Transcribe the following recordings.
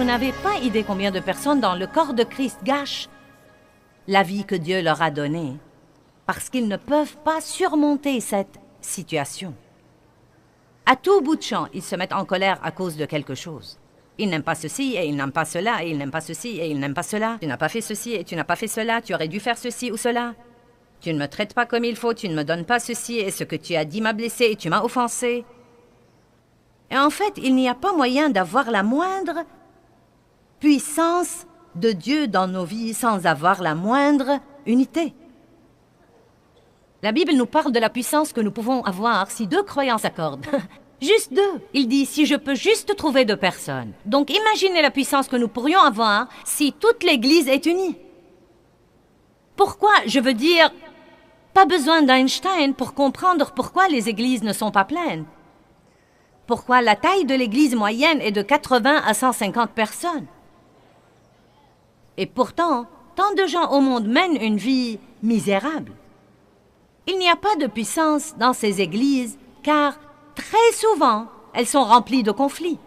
n'avez pas idée combien de personnes dans le corps de Christ gâchent la vie que Dieu leur a donnée parce qu'ils ne peuvent pas surmonter cette situation. À tout bout de champ, ils se mettent en colère à cause de quelque chose. Ils n'aiment pas ceci et ils n'aiment pas cela et ils n'aiment pas ceci et ils n'aiment pas cela. Tu n'as pas fait ceci et tu n'as pas fait cela. Tu aurais dû faire ceci ou cela. Tu ne me traites pas comme il faut. Tu ne me donnes pas ceci et ce que tu as dit m'a blessé et tu m'as offensé. Et en fait, il n'y a pas moyen d'avoir la moindre puissance de Dieu dans nos vies sans avoir la moindre unité. La Bible nous parle de la puissance que nous pouvons avoir si deux croyants s'accordent. Juste deux. Il dit, si je peux juste trouver deux personnes. Donc imaginez la puissance que nous pourrions avoir si toute l'Église est unie. Pourquoi? Je veux dire, pas besoin d'Einstein pour comprendre pourquoi les églises ne sont pas pleines. Pourquoi la taille de l'église moyenne est de 80 à 150 personnes. Et pourtant, tant de gens au monde mènent une vie misérable. Il n'y a pas de puissance dans ces églises, car très souvent, elles sont remplies de conflits.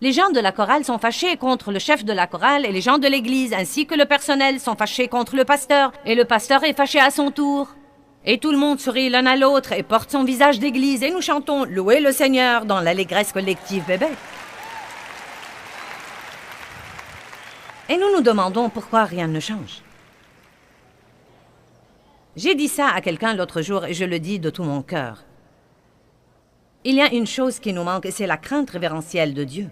Les gens de la chorale sont fâchés contre le chef de la chorale et les gens de l'église, ainsi que le personnel, sont fâchés contre le pasteur, et le pasteur est fâché à son tour. Et tout le monde sourit l'un à l'autre et porte son visage d'église, et nous chantons « Louez le Seigneur » dans l'allégresse collective bébé. Et nous nous demandons pourquoi rien ne change. J'ai dit ça à quelqu'un l'autre jour et je le dis de tout mon cœur. Il y a une chose qui nous manque et c'est la crainte révérentielle de Dieu.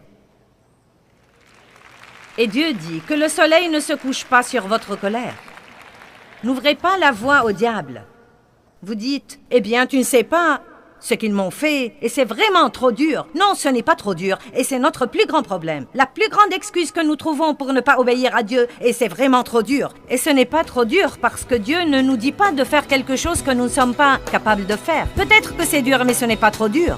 Et Dieu dit que le soleil ne se couche pas sur votre colère. N'ouvrez pas la voie au diable. Vous dites, eh bien, tu ne sais pas ce qu'ils m'ont fait et c'est vraiment trop dur. Non, ce n'est pas trop dur et c'est notre plus grand problème. La plus grande excuse que nous trouvons pour ne pas obéir à Dieu et c'est vraiment trop dur. Et ce n'est pas trop dur parce que Dieu ne nous dit pas de faire quelque chose que nous ne sommes pas capables de faire. Peut-être que c'est dur, mais ce n'est pas trop dur.